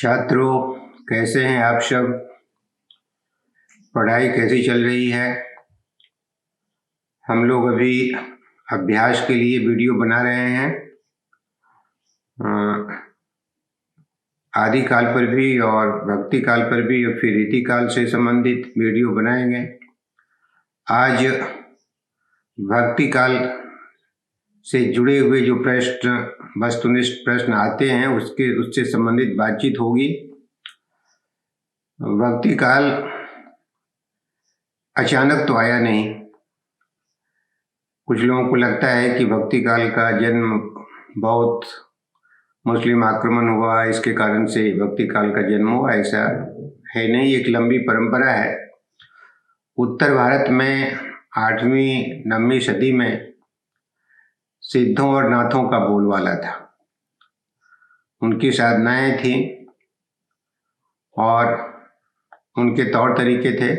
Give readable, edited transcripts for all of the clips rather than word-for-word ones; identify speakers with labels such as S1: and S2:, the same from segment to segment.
S1: छात्रों, कैसे हैं आप सब? पढ़ाई कैसी चल रही है? हम लोग अभी अभ्यास के लिए वीडियो बना रहे हैं। आदि काल पर भी और भक्ति काल पर भी और फिर रीति काल से संबंधित वीडियो बनाएंगे। आज भक्ति काल से जुड़े हुए जो प्रश्न, वस्तुनिष्ठ प्रश्न आते हैं उससे संबंधित बातचीत होगी। भक्ति काल अचानक तो आया नहीं। कुछ लोगों को लगता है कि भक्ति काल का जन्म बहुत मुस्लिम आक्रमण हुआ, इसके कारण से भक्ति काल का जन्म हुआ। ऐसा है नहीं, एक लंबी परंपरा है। उत्तर भारत में 8वीं 9वीं सदी में सिद्धों और नाथों का बोलबाला था। उनकी साधनाएं थी और उनके तौर तरीके थे,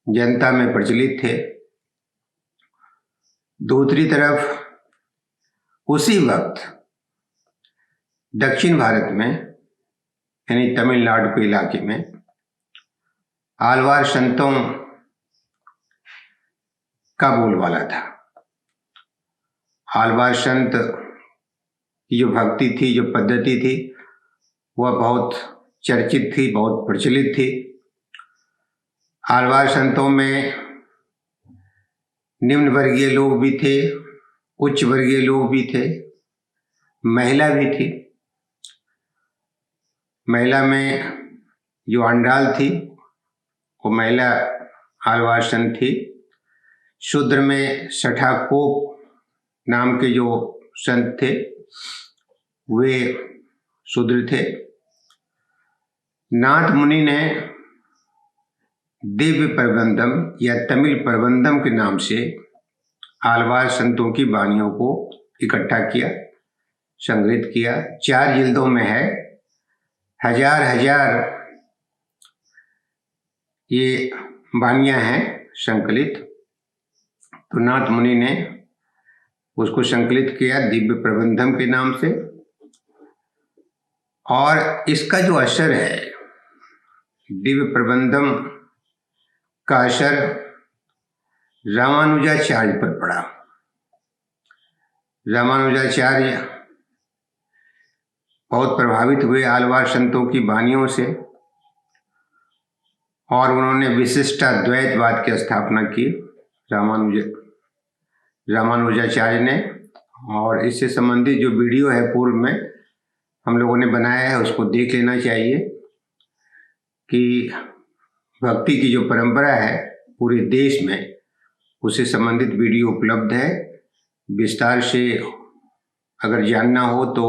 S1: जनता में प्रचलित थे। दूसरी तरफ उसी वक्त दक्षिण भारत में यानी तमिलनाडु के इलाके में आलवार संतों का बोलबाला था। आलवार संत की जो भक्ति थी, जो पद्धति थी, वह बहुत चर्चित थी, बहुत प्रचलित थी। आलवार संतों में निम्न वर्गीय लोग भी थे, उच्च वर्गीय लोग भी थे, महिला भी थी। महिला में जो अंडाल थी वो महिला आलवार संत थी। शूद्र में सठाकोप नाम के जो संत थे वे शूद्र थे। नाथ मुनि ने दिव्य प्रबंधम या तमिल प्रबंधम के नाम से आलवार संतों की वाणियों को इकट्ठा किया, संग्रहित किया। 4 जिल्दों में है, हजार ये वाणियां हैं संकलित। तो नाथ मुनि ने उसको संकलित किया दिव्य प्रबंधम के नाम से। और इसका जो असर है, दिव्य प्रबंधम का असर रामानुजाचार्य पर पड़ा। रामानुजाचार्य बहुत प्रभावित हुए आलवार संतों की वाणियों से और उन्होंने विशिष्टाद्वैतवाद की स्थापना की रामानुजाचार्य ने। और इससे संबंधित जो वीडियो है पूर्व में हम लोगों ने बनाया है, उसको देख लेना चाहिए कि भक्ति की जो परंपरा है पूरे देश में, उससे संबंधित वीडियो उपलब्ध है। विस्तार से अगर जानना हो तो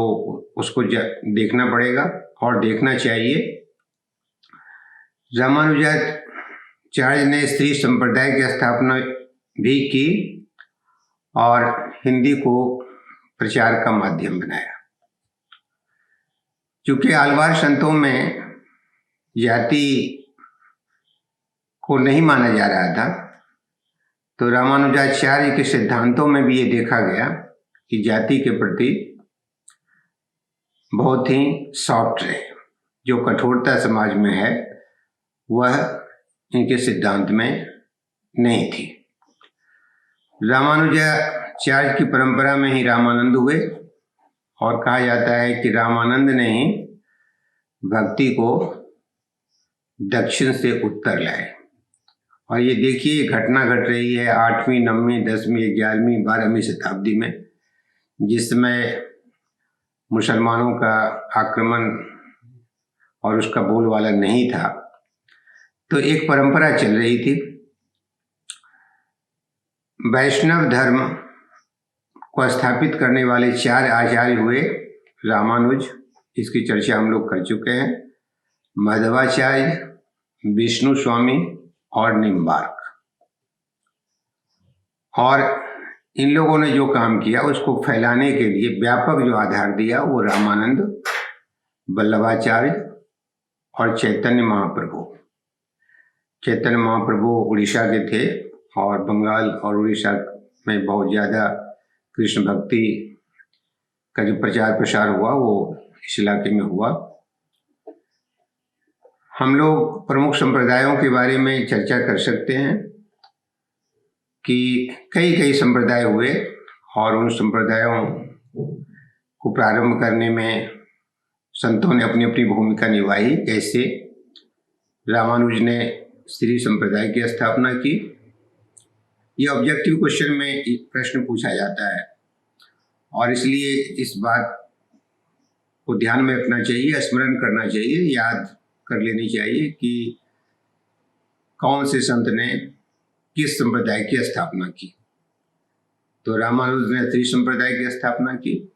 S1: उसको देखना पड़ेगा और देखना चाहिए। रामानुजाचार्य ने स्त्री संप्रदाय की स्थापना भी की और हिंदी को प्रचार का माध्यम बनाया। क्योंकि आलवार संतों में जाति को नहीं माना जा रहा था, तो रामानुजाचार्य के सिद्धांतों में भी ये देखा गया कि जाति के प्रति बहुत ही सॉफ्ट रहे। जो कठोरता समाज में है वह इनके सिद्धांत में नहीं थी। रामानुजाचार्य की परंपरा में ही रामानंद हुए और कहा जाता है कि रामानंद ने ही भक्ति को दक्षिण से उत्तर लाए। और ये देखिए घटना घट रही है 8वीं 9वीं 10वीं 11वीं 12वीं शताब्दी में, जिसमें मुसलमानों का आक्रमण और उसका बोलबाला नहीं था। तो एक परंपरा चल रही थी। वैष्णव धर्म को स्थापित करने वाले 4 आचार्य हुए रामानुज, इसकी चर्चा हम लोग कर चुके हैं, माधवाचार्य, विष्णु स्वामी और निम्बार्क। और इन लोगों ने जो काम किया उसको फैलाने के लिए व्यापक जो आधार दिया वो रामानंद, वल्लभाचार्य और चैतन्य महाप्रभु। चैतन्य महाप्रभु उड़ीसा के थे और बंगाल और उड़ीसा में बहुत ज़्यादा कृष्ण भक्ति का जो प्रचार प्रसार हुआ वो इस इलाके में हुआ। हम लोग प्रमुख संप्रदायों के बारे में चर्चा कर सकते हैं कि कई कई संप्रदाय हुए और उन संप्रदायों को प्रारंभ करने में संतों ने अपनी अपनी भूमिका निभाई। जैसे रामानुज ने श्री संप्रदाय की स्थापना की। यह ऑब्जेक्टिव क्वेश्चन में एक प्रश्न पूछा जाता है और इसलिए इस बात को ध्यान में रखना चाहिए, स्मरण करना चाहिए, याद कर लेनी चाहिए कि कौन से संत ने किस संप्रदाय की स्थापना की। तो रामानुज ने त्रि संप्रदाय की स्थापना की,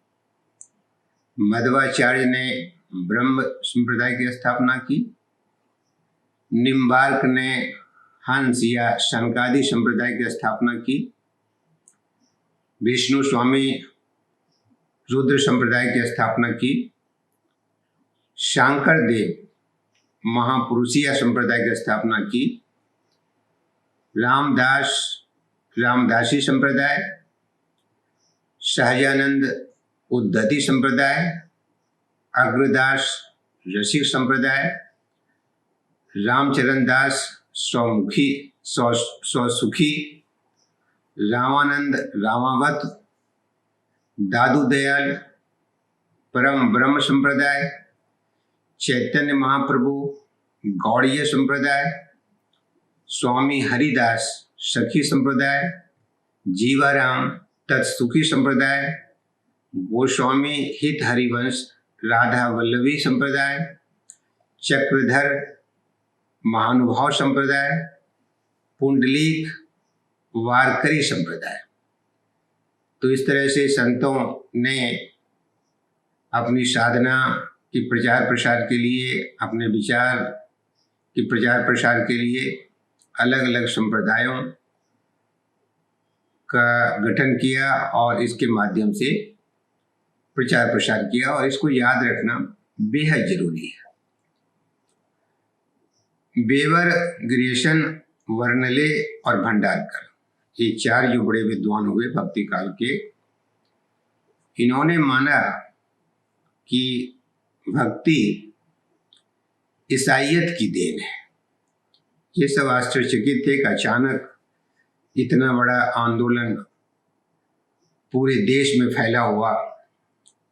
S1: मध्वाचार्य ने ब्रह्म संप्रदाय की स्थापना की, निम्बार्क ने हंस या शनकादि संप्रदाय की स्थापना की, विष्णु स्वामी रुद्र संप्रदाय की स्थापना की, शंकर देव महापुरुषिया संप्रदाय की स्थापना की, रामदासी संप्रदाय, सहजानंद उद्धति संप्रदाय, अग्रदास रसिक संप्रदाय, रामचरण दास स्वसुखी, रामानंद रामावत, दादू दयाल परम ब्रह्म संप्रदाय, चैतन्य महाप्रभु गौड़ीय संप्रदाय, स्वामी हरिदास सखी संप्रदाय, जीवाराम तत्सुखी संप्रदाय, गोस्वामी हित हरिवंश राधा वल्लभी संप्रदाय, चक्रधर महानुभाव संप्रदाय, पुंडलीक वारकरी संप्रदाय। तो इस तरह से संतों ने अपनी साधना के प्रचार प्रसार के लिए, अपने विचार के प्रचार प्रसार के लिए अलग अलग संप्रदायों का गठन किया और इसके माध्यम से प्रचार प्रसार किया, और इसको याद रखना बेहद जरूरी है। बेवर, ग्रियेशन, वर्नले और भंडारकर, ये चार जो बड़े विद्वान हुए भक्ति काल के, इन्होंने माना कि भक्ति ईसाइयत की देन है। ये सब आश्चर्यचकित थे कि अचानक इतना बड़ा आंदोलन पूरे देश में फैला हुआ,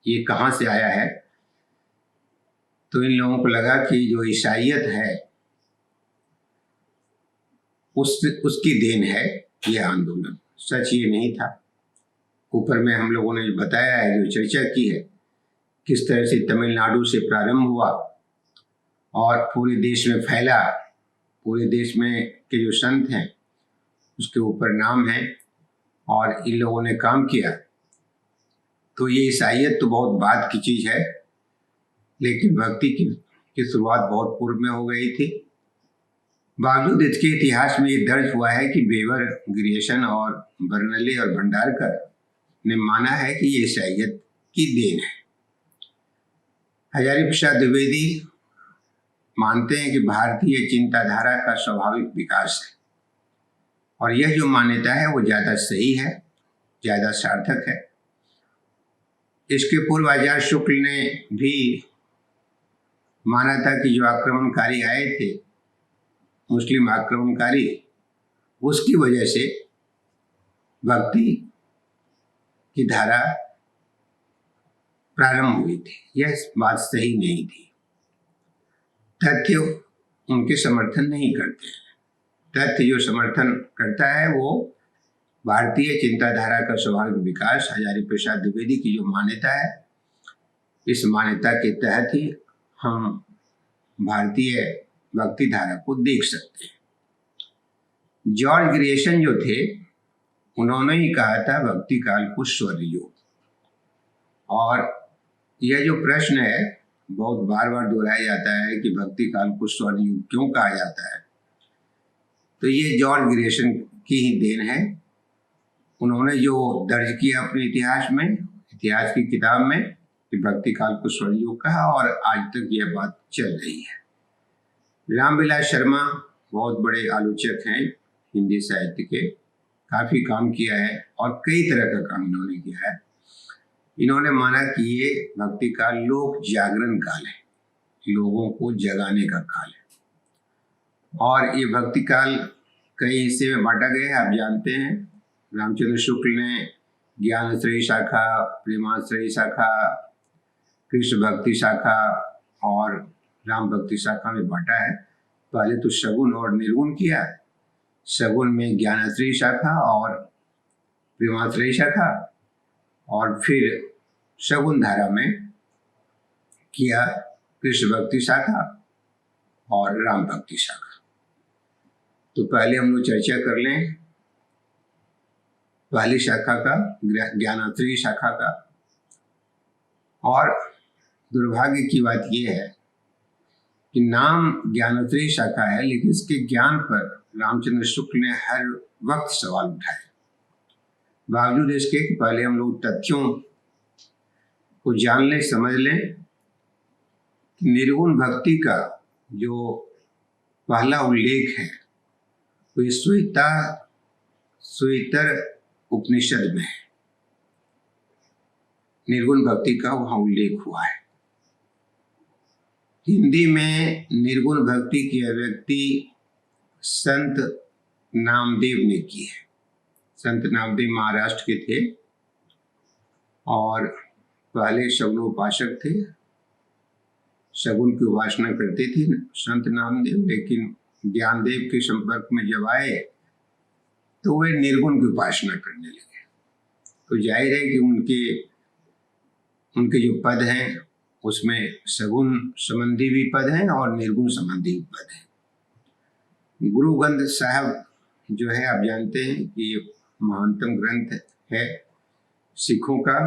S1: ये कहाँ से आया है। तो इन लोगों को लगा कि जो ईसाइयत है उसकी देन है ये आंदोलन। सच ये नहीं था। ऊपर में हम लोगों ने बताया है, जो चर्चा की है, किस तरह से तमिलनाडु से प्रारंभ हुआ और पूरे देश में फैला। पूरे देश में के जो संत हैं उसके ऊपर नाम है और इन लोगों ने काम किया। तो ये ईसाइयत तो बहुत बाद की चीज़ है, लेकिन भक्ति की शुरुआत बहुत पूर्व में हो गई थी। बावजूद इसके इतिहास में ये दर्ज हुआ है कि बेवर, ग्रियेशन और बर्नले और भंडारकर ने माना है कि ये ईसाइयत की देन है। हजारी प्रसाद द्विवेदी मानते हैं कि भारतीय चिंताधारा का स्वाभाविक विकास है, और यह जो मान्यता है वो ज़्यादा सही है, ज़्यादा सार्थक है। इसके पूर्व आचार्य शुक्ल ने भी माना था कि जो आक्रमणकारी आए थे, मुस्लिम आक्रमणकारी, उसकी वजह से भक्ति की धारा प्रारंभ हुई थी। यह बात सही नहीं थी। तथ्य उनके समर्थन नहीं करते। तथ्य जो समर्थन करता है वो भारतीय चिंताधारा का स्वाभाविक विकास, हजारी प्रसाद द्विवेदी की जो मान्यता है, इस मान्यता के तहत ही हम भारतीय भक्ति धारा को देख सकते हैं। जॉर्ज ग्रियेशन जो थे, उन्होंने ही कहा था भक्ति काल को स्वर युग। और यह जो प्रश्न है बहुत बार बार दोहराया जाता है कि भक्ति काल को स्वर युग क्यों कहा जाता है, तो ये जॉर्ज ग्रियेशन की ही देन है। उन्होंने जो दर्ज किया अपने इतिहास में, इतिहास की किताब में, कि भक्ति काल को स्वर युग कहा, और आज तक यह बात चल रही है। रामविलास शर्मा बहुत बड़े आलोचक हैं हिंदी साहित्य के, काफ़ी काम किया है और कई तरह का काम इन्होंने किया है। इन्होंने माना कि ये भक्ति काल लोक जागरण काल है, लोगों को जगाने का काल है। और ये भक्ति काल कई हिस्से में बांटा गया है, आप जानते हैं। रामचंद्र शुक्ल ने ज्ञानश्रेयी शाखा, प्रेमाश्रेयी शाखा, कृष्ण भक्ति शाखा और राम भक्ति शाखा में बांटा है। पहले तो सगुण और निर्गुण किया, सगुण में ज्ञानश्रेयी शाखा और प्रेमाश्रेयी शाखा, और फिर सगुण धारा में किया कृष्ण भक्ति शाखा और राम भक्ति शाखा। तो पहले हम लोग चर्चा कर लें पहली शाखा का, ज्ञानश्रेयी शाखा का। और दुर्भाग्य की बात यह है कि नाम ज्ञानश्रेयी शाखा है, लेकिन इसके ज्ञान पर रामचंद्र शुक्ल ने हर वक्त सवाल उठाए। बावजूद इसके कि पहले हम लोग तथ्यों को जान लें, समझ लें। निर्गुण भक्ति का जो पहला उल्लेख है वो श्वेतर उपनिषद में है। निर्गुण भक्ति का वहां उल्लेख हुआ है। हिंदी में निर्गुण भक्ति की अभिव्यक्ति संत नामदेव ने की है। संत नामदेव महाराष्ट्र के थे और पहले शगुनोपासक थे, शगुन की उपासना करते थे संत नामदेव, लेकिन ज्ञानदेव के संपर्क में जब आए तो वे निर्गुण की उपासना करने लगे। तो जाहिर है कि उनके जो पद हैं उसमें सगुण संबंधी भी पद हैं और निर्गुण संबंधी भी पद हैं। गुरु ग्रंथ साहब जो है, आप जानते हैं कि ये महानतम ग्रंथ है सिखों का।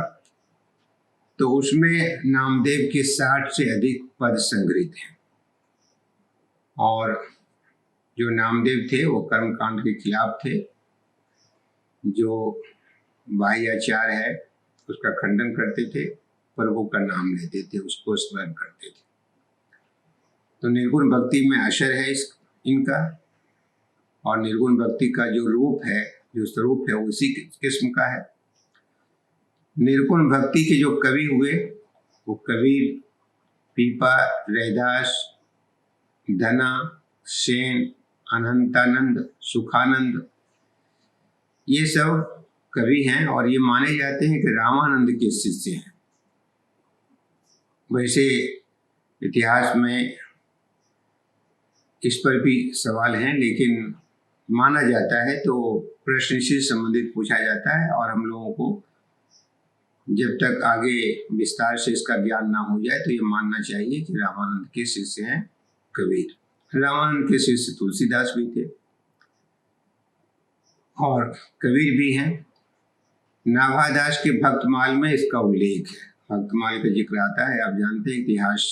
S1: तो उसमें नामदेव के 60 से अधिक पद संग्रहित हैं। और जो नामदेव थे वो कर्मकांड के खिलाफ थे। जो बाह्याचार है उसका खंडन करते थे, प्रभु का नाम लेते थे, उसको स्मरण करते थे। तो निर्गुण भक्ति में असर है इनका। और निर्गुण भक्ति का जो रूप है, जो स्वरूप है, वो इसी किस्म का है। निर्गुण भक्ति के जो कवि हुए वो कबीर, पीपा, रैदास, धना, सेन, अनंतानंद, सुखानंद, ये सब कवि हैं और ये माने जाते हैं कि रामानंद के शिष्य हैं। वैसे इतिहास में इस पर भी सवाल हैं, लेकिन माना जाता है। तो प्रश्न से संबंधित पूछा जाता है और हम लोगों को जब तक आगे विस्तार से इसका ज्ञान ना हो जाए तो ये मानना चाहिए कि रामानंद के शिष्य हैं कबीर। रामानंद के शिष्य तुलसीदास भी थे और कबीर भी हैं। नाभादास के भक्तमाल में इसका उल्लेख है। भक्तमाल का जिक्र आता है, आप जानते हैं इतिहास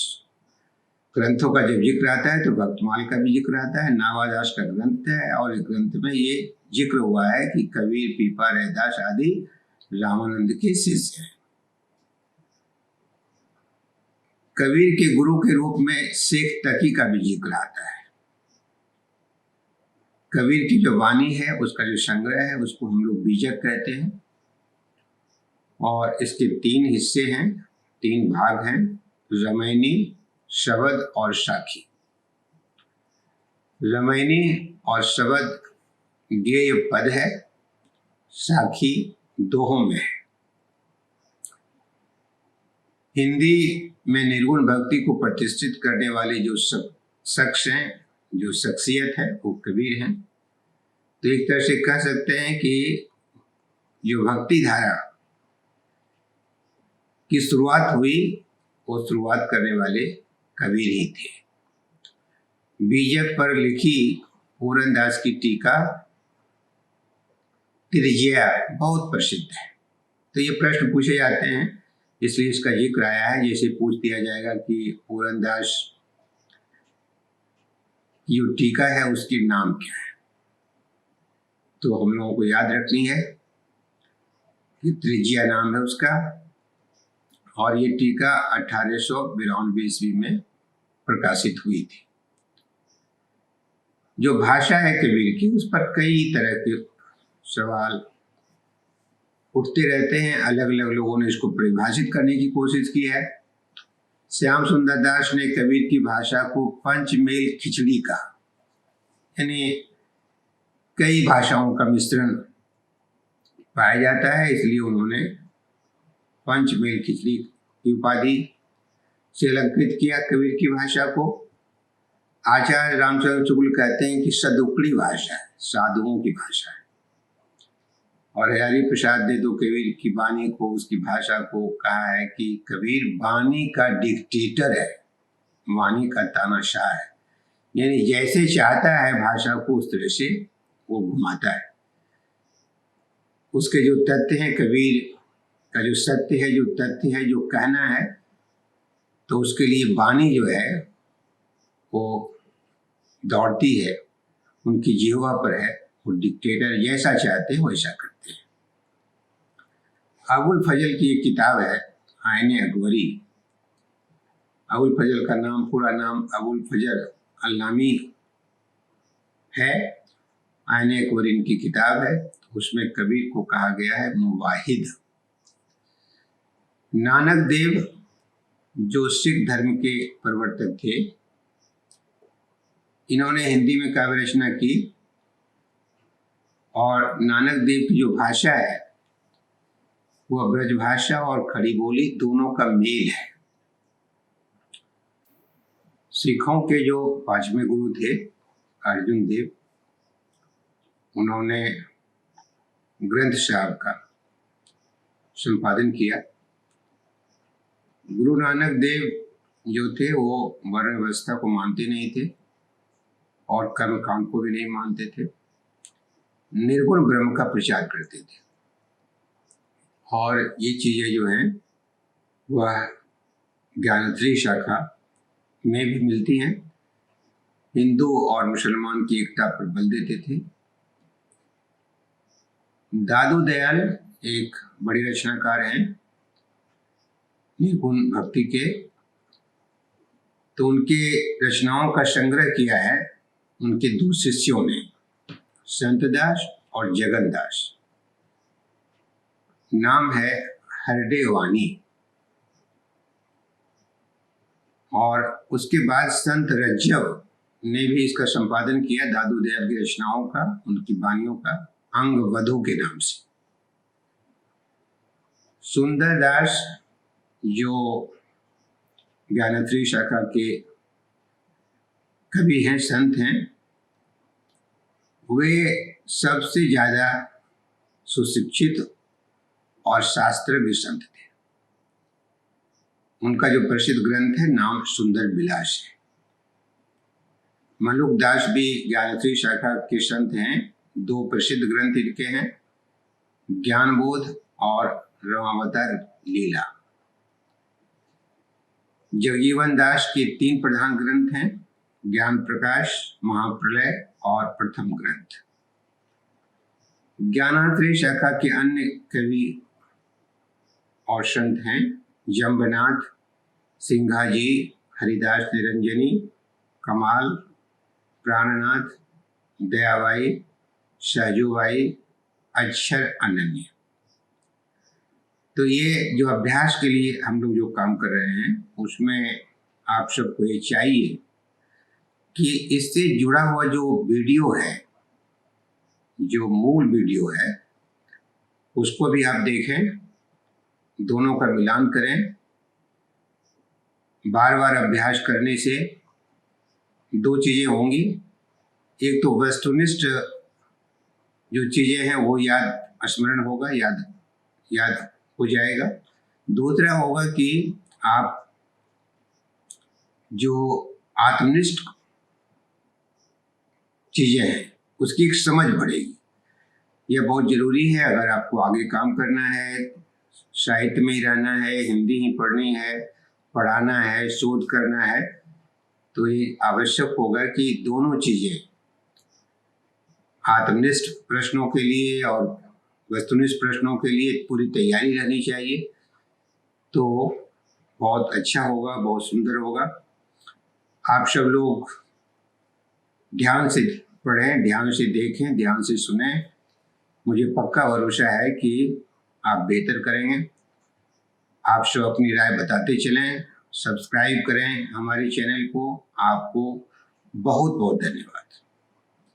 S1: ग्रंथों का जब जिक्र आता है तो भक्तमाल का भी जिक्र आता है। नाभादास का ग्रंथ है और इस ग्रंथ में ये जिक्र हुआ है कि कबीर, पीपा, रैदास आदि रामानंद के शिष्य हैं। कबीर के गुरु के रूप में शेख तकी का भी जिक्र आता है। कबीर की जो वाणी है उसका जो संग्रह है उसको हम लोग बीजक कहते हैं। और इसके 3 हिस्से हैं, 3 भाग हैं, रमैनी, शबद और साखी। रमैनी और शबद गेय पद है, साखी दोहों में है। हिंदी में निर्गुण भक्ति को प्रतिष्ठित करने वाले जो शख्स हैं, जो शख्सियत है, वो कबीर हैं। तो एक तरह से कह सकते हैं कि जो भक्ति धारा की शुरुआत हुई वो शुरुआत करने वाले कबीर ही थे। बीजक पर लिखी पूरनदास की टीका त्रिज्या बहुत प्रसिद्ध है। तो ये प्रश्न पूछे जाते हैं, इसलिए इसका जिक्र आया है। जैसे पूछ दिया जाएगा कि पूरनदास की जो टीका है उसकी नाम क्या है, तो हम लोगों को याद रखनी है कि त्रिज्या नाम है उसका। और ये टीका 1892 ईस्वी में प्रकाशित हुई थी। जो भाषा है कबीर की उस पर कई तरह के सवाल उठते रहते हैं। अलग अलग लोगों ने इसको परिभाषित करने की कोशिश की है। श्याम सुंदर दास ने कबीर की भाषा को पंचमेल खिचड़ी कहा। यानी कई भाषाओं का मिश्रण पाया जाता है, इसलिए उन्होंने पंचमेल खिचड़ी की उपाधि से अलंकृत किया कबीर की भाषा को। आचार्य रामचंद्र शुक्ल कहते हैं कि सदुकड़ी भाषा है, साधुओं की भाषा है। और हरि प्रसाद ने तो कबीर की वाणी को, उसकी भाषा को कहा है कि कबीर वाणी का डिक्टेटर है, वाणी का तानाशाह है। यानी जैसे चाहता है भाषा को उस तरह से वो घुमाता है। उसके जो तथ्य हैं, कबीर का जो सत्य है, जो तथ्य है, जो कहना है, तो उसके लिए वाणी जो है वो दौड़ती है, उनकी जिह्वा पर है। वो डिक्टेटर जैसा चाहते हैं वैसा करते हैं। अबुल फजल की एक किताब है आईने अकबरी। अबुल फजल का नाम, पूरा नाम अबुल फजल अल्लामी है। आईने अकबरी इनकी किताब है। उसमें कबीर को कहा गया है मुवाहिद। नानक देव जो सिख धर्म के प्रवर्तक थे, इन्होंने हिंदी में काव्य रचना की। और नानक देव की जो भाषा है वह ब्रज भाषा और खड़ी बोली दोनों का मेल है। सिखों के जो पांचवें गुरु थे अर्जुन देव, उन्होंने ग्रंथ साहब का संपादन किया। गुरु नानक देव जो थे वो वर्ण व्यवस्था को मानते नहीं थे और कर्मकांड को भी नहीं मानते थे। निर्गुण ब्रह्म का प्रचार करते थे। और ये चीजें जो हैं वह ज्ञानत्रयी शाखा में भी मिलती हैं। हिंदू और मुसलमान की एकता पर बल देते थे। दादू दयाल एक बड़ी रचनाकार हैं निर्गुण भक्ति के। तो उनके रचनाओं का संग्रह किया है उनके दो शिष्यों ने, संतदास और जगन्दास। नाम है हरडे वाणी। और उसके बाद संत रज्जव ने भी इसका संपादन किया, दादू दयाल की रचनाओं का, उनकी वाणियों का, अंग वधु के नाम से। सुंदरदास जो ज्ञानत्रयी शाखा के कवि हैं, संत हैं, वे सबसे ज्यादा सुशिक्षित और शास्त्रज्ञ संत थे। उनका जो प्रसिद्ध ग्रंथ है नाम सुंदर विलास है। मलुक दास भी ज्ञानत्रयी शाखा के संत हैं। दो प्रसिद्ध ग्रंथ इनके हैं, ज्ञानबोध और रमावतार लीला। जगजीवन दास के तीन प्रधान ग्रंथ हैं, ज्ञान प्रकाश, महाप्रलय और प्रथम ग्रंथ। ज्ञानत्रयी शाखा के अन्य कवि और संत हैं जम्बनाथ, सिंघाजी, हरिदास निरंजनी, कमाल, प्राणनाथ, दयाबाई, सहजूबाई, अक्षर अनन्य। तो ये जो अभ्यास के लिए हम लोग जो काम कर रहे हैं उसमें आप सबको ये चाहिए कि इससे जुड़ा हुआ जो वीडियो है, जो मूल वीडियो है, उसको भी आप देखें, दोनों का मिलान करें। बार बार अभ्यास करने से दो चीजें होंगी। एक तो वस्तुनिष्ठ जो चीजें हैं वो याद स्मरण होगा, याद हो जाएगा। दूसरा होगा कि आप जो आत्मनिष्ठ चीजें हैं उसकी एक समझ बढ़ेगी। यह बहुत जरूरी है अगर आपको आगे काम करना है, साहित्य में ही रहना है, हिंदी ही पढ़नी है, पढ़ाना है, शोध करना है, तो ये आवश्यक होगा कि दोनों चीजें, आत्मनिष्ठ प्रश्नों के लिए और वस्तुनिष्ठ प्रश्नों के लिए पूरी तैयारी रहनी चाहिए। तो बहुत अच्छा होगा, बहुत सुंदर होगा। आप सब लोग ध्यान से पढ़ें, ध्यान से देखें, ध्यान से सुने। मुझे पक्का भरोसा है कि आप बेहतर करेंगे। आप सब अपनी राय बताते चलें, सब्सक्राइब करें हमारे चैनल को। आपको बहुत बहुत धन्यवाद।